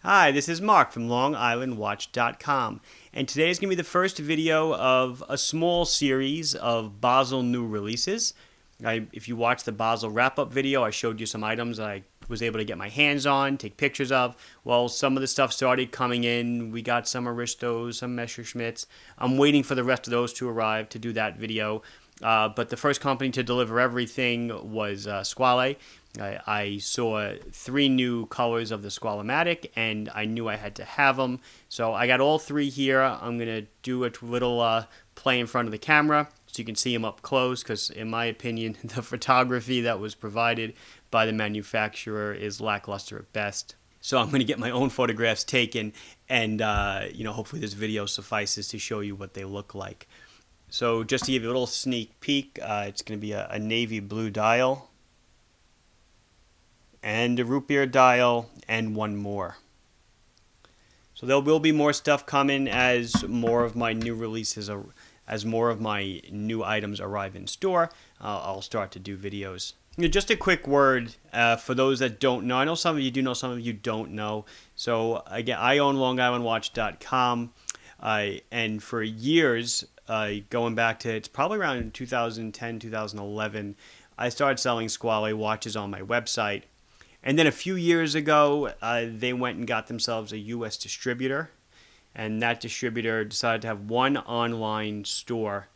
Hi, this is Mark from LongIslandWatch.com, and today is going to be the first video of a small series of Basel new releases. If you watched the Basel wrap-up video, I showed you some items I was able to get my hands on, take pictures of. Well, some of the stuff started coming in. We got some Aristos, some Messerschmitts. I'm waiting for the rest of those to arrive to do that video. But the first company to deliver everything was Squale. I saw 3 new colors of the SqualeMatic, and I knew I had to have them. So I got all 3 here. I'm going to do a little play in front of the camera so you can see them up close, because in my opinion, the photography that was provided by the manufacturer is lackluster at best. So I'm going to get my own photographs taken, and hopefully this video suffices to show you what they look like. So just to give you a little sneak peek, it's going to be a navy blue dial, and a root beer dial, and one more. So there will be more stuff coming as more of my new releases, as more of my new items arrive in store. I'll start to do videos. Just a quick word for those that don't know. I know some of you do know, some of you don't know. So again, I own LongIslandWatch.com, and for years, going back to, it's probably around 2010, 2011, I started selling Squale watches on my website. And then a few years ago, they went and got themselves a U.S. distributor. And that distributor decided to have one online store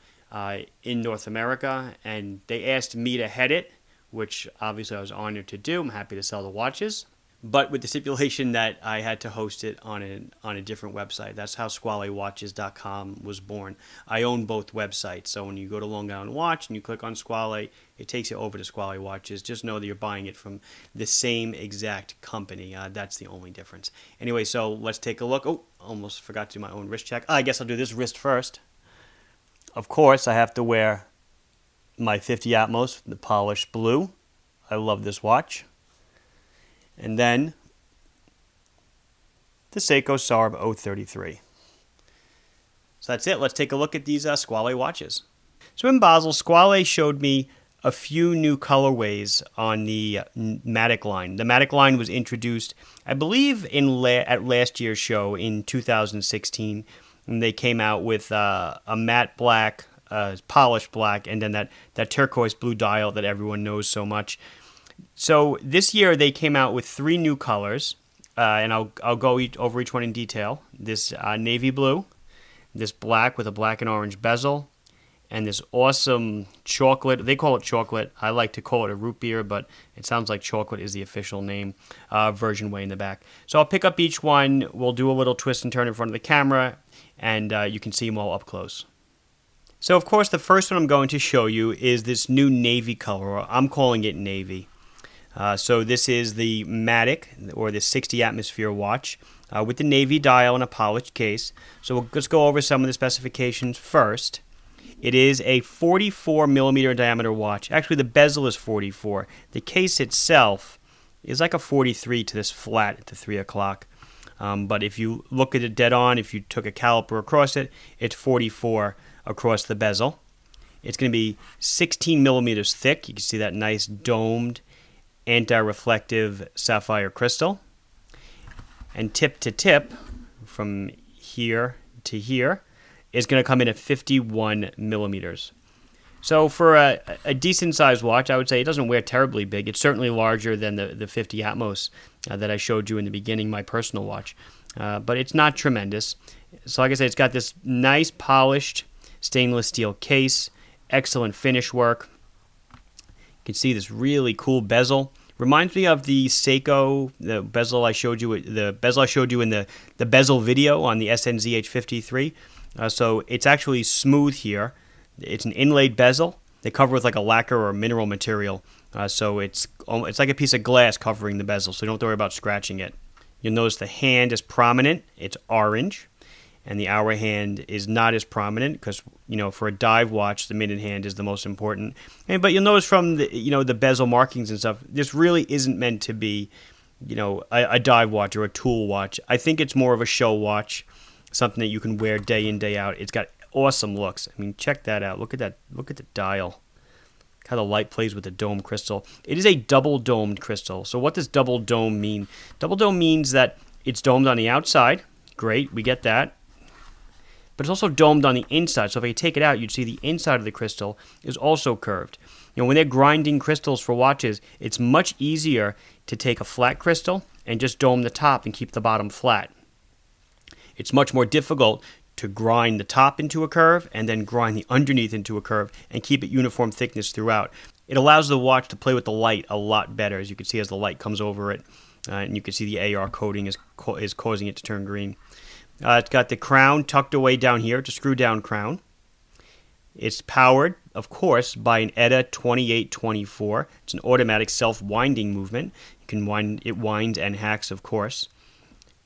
in North America. And they asked me to head it, which obviously I was honored to do. I'm happy to sell the watches, but with the stipulation that I had to host it on a different website. That's how SqualeWatches.com was born. I own both websites, so when you go to Long Island Watch and you click on Squale, it takes you over to Squale Watches. Just know that you're buying it from the same exact company. That's the only difference. Anyway, so let's take a look. Oh, almost forgot to do my own wrist check. I guess I'll do this wrist first. Of course, I have to wear my 50 Atmos, the polished blue. I love this watch. And then the Seiko Sarb 033. So that's it. Let's take a look at these Squale watches. So in Basel, Squale showed me a few new colorways on the Matic line. The Matic line was introduced, I believe, at last year's show in 2016. And they came out with a matte black, polished black, and then that turquoise blue dial that everyone knows so much. So this year they came out with 3 new colors, and I'll go over each one in detail. This navy blue, this black with a black and orange bezel, and this awesome chocolate. They call it chocolate. I like to call it a root beer, but it sounds like chocolate is the official name, version way in the back. So I'll pick up each one. We'll do a little twist and turn in front of the camera, and you can see them all up close. So of course the first one I'm going to show you is this new navy color. I'm calling it navy. So this is the Matic, or the 60 atmosphere watch, with the navy dial and a polished case. So let's go over some of the specifications first. It is a 44 millimeter diameter watch. Actually, the bezel is 44. The case itself is like a 43 to this flat at the 3 o'clock. But if you look at it dead on, if you took a caliper across it, it's 44 across the bezel. It's going to be 16 millimeters thick. You can see that nice domed anti-reflective sapphire crystal, and tip to tip from here to here is going to come in at 51 millimeters. So for a decent sized watch, I would say it doesn't wear terribly big. It's certainly larger than the 50 Atmos that I showed you in the beginning, my personal watch, but it's not tremendous. So like I said, it's got this nice polished stainless steel case, excellent finish work. You can see this really cool bezel. Reminds me of the Seiko, the bezel I showed you in the Bezel video on the SNZH53. So it's actually smooth here. It's an inlaid bezel. They cover with like a lacquer or mineral material. So it's like a piece of glass covering the bezel, so you don't have to worry about scratching it. You'll notice the hand is prominent. It's orange. And the hour hand is not as prominent because, for a dive watch, the minute hand is the most important. But you'll notice from the bezel markings and stuff, this really isn't meant to be, a dive watch or a tool watch. I think it's more of a show watch, something that you can wear day in, day out. It's got awesome looks. I mean, check that out. Look at that. Look at the dial. How the light plays with the dome crystal. It is a double domed crystal. So what does double dome mean? Double dome means that It's domed on the outside. Great, we get that. But it's also domed on the inside. So if I take it out, you'd see the inside of the crystal is also curved. You know, when they're grinding crystals for watches, it's much easier to take a flat crystal and just dome the top and keep the bottom flat. It's much more difficult to grind the top into a curve and then grind the underneath into a curve and keep it uniform thickness throughout. It allows the watch to play with the light a lot better, as you can see as the light comes over it. And you can see the AR coating is causing it to turn green. It's got the crown tucked away down here. It's a screw-down crown. It's powered, of course, by an ETA 2824. It's an automatic self-winding movement. You can wind it, winds and hacks, of course.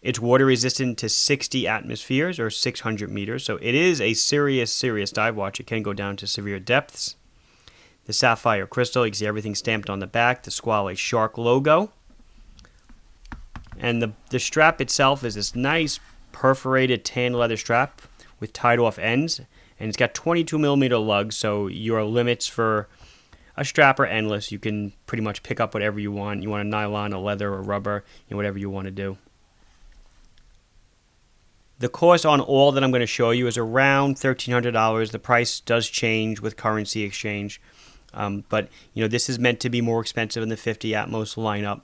It's water-resistant to 60 atmospheres or 600 meters, so it is a serious dive watch. It can go down to severe depths. The sapphire crystal, you can see everything stamped on the back. The Squale shark logo. And the strap itself is this nice perforated tan leather strap with tied off ends, and it's got 22 millimeter lugs, so your limits for a strap are endless. You can pretty much pick up whatever you want. You want a nylon, a leather, or rubber, whatever you want to do. The cost on all that I'm going to show you is around $1,300. The price does change with currency exchange, but this is meant to be more expensive than the 50 Atmos lineup,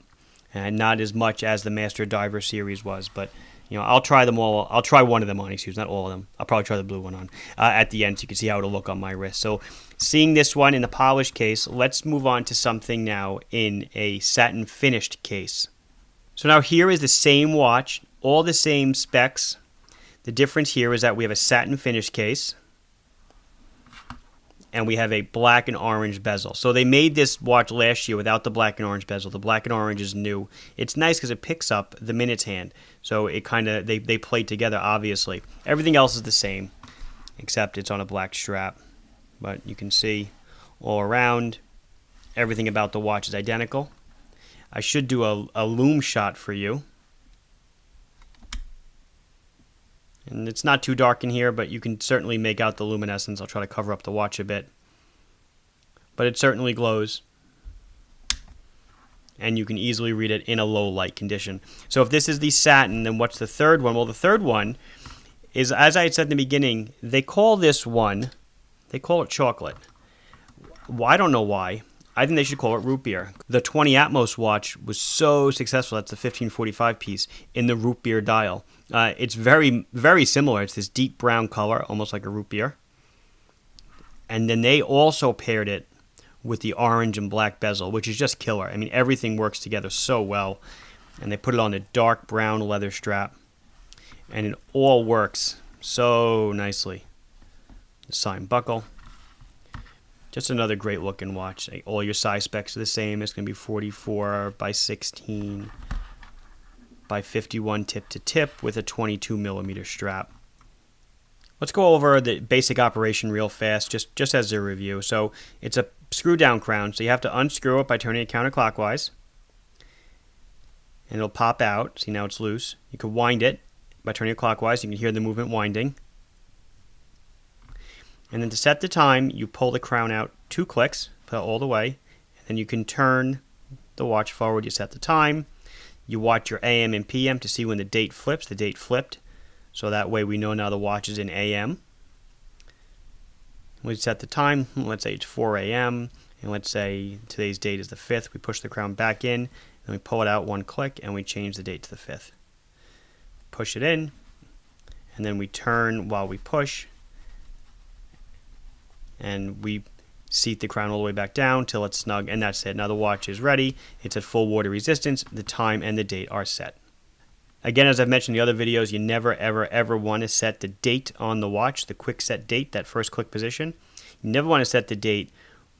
and not as much as the Master Diver series was, but I'll try them all. I'll try one of them on, not all of them. I'll probably try the blue one on at the end so you can see how it'll look on my wrist. So seeing this one in the polished case, let's move on to something now in a satin finished case. So now here is the same watch, all the same specs. The difference here is that we have a satin finished case and we have a black and orange bezel. So they made this watch last year without the black and orange bezel. The black and orange is new. It's nice because it picks up the minutes hand. So it kind of, they play together, obviously. Everything else is the same, except it's on a black strap. But you can see all around, everything about the watch is identical. I should do a Loom shot for you. And it's not too dark in here, but you can certainly make out the luminescence. I'll try to cover up the watch a bit. But it certainly glows. And you can easily read it in a low light condition. So if this is the satin, then what's the third one? Well, the third one is, as I had said in the beginning, they call this one, they call it chocolate. Well, I don't know why. I think they should call it root beer. The 20 Atmos watch was so successful. That's the 1545 piece in the root beer dial. It's very, very similar. It's this deep brown color, almost like a root beer. And then they also paired it with the orange and black bezel, which is just killer. I mean, everything works together so well. And they put it on a dark brown leather strap. And it all works so nicely. The sign buckle. Just another great looking watch. All your size specs are the same. It's going to be 44 by 16 by 51 tip to tip with a 22 millimeter strap. Let's go over the basic operation real fast, just as a review. So it's a screw down crown, so you have to unscrew it by turning it counterclockwise. And it'll pop out. See, now it's loose. You can wind it by turning it clockwise. You can hear the movement winding. And then to set the time, you pull the crown out 2 clicks, pull it all the way, and then you can turn the watch forward. You set the time. You watch your AM and PM to see when the date flips. The date flipped, so that way we know now the watch is in AM. We set the time. Let's say it's 4 a.m., and let's say today's date is the 5th. We push the crown back in, then we pull it out 1 click, and we change the date to the 5th. Push it in, and then we turn while we push, and we seat the crown all the way back down till it's snug, and that's it. Now the watch is ready. It's at full water resistance. The time and the date are set. Again, as I've mentioned in the other videos, you never, ever, ever want to set the date on the watch, the quick set date, that first click position. You never want to set the date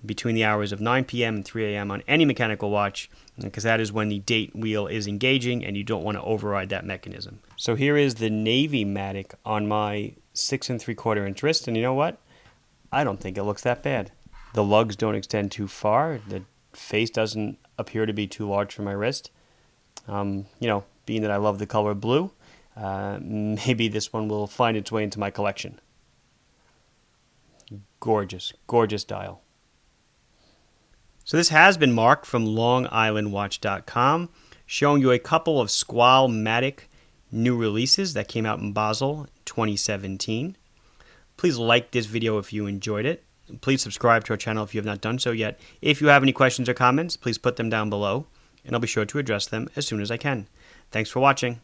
between the hours of 9 p.m. and 3 a.m. on any mechanical watch, because that is when the date wheel is engaging, and you don't want to override that mechanism. So here is the Navy-Matic on my 6 3/4 inch wrist, and you know what? I don't think it looks that bad. The lugs don't extend too far. The face doesn't appear to be too large for my wrist. Being that I love the color blue, maybe this one will find its way into my collection. Gorgeous, gorgeous dial. So this has been Mark from LongIslandWatch.com, showing you a couple of SqualeMatic new releases that came out in Basel 2017. Please like this video if you enjoyed it. Please subscribe to our channel if you have not done so yet. If you have any questions or comments, please put them down below, and I'll be sure to address them as soon as I can. Thanks for watching.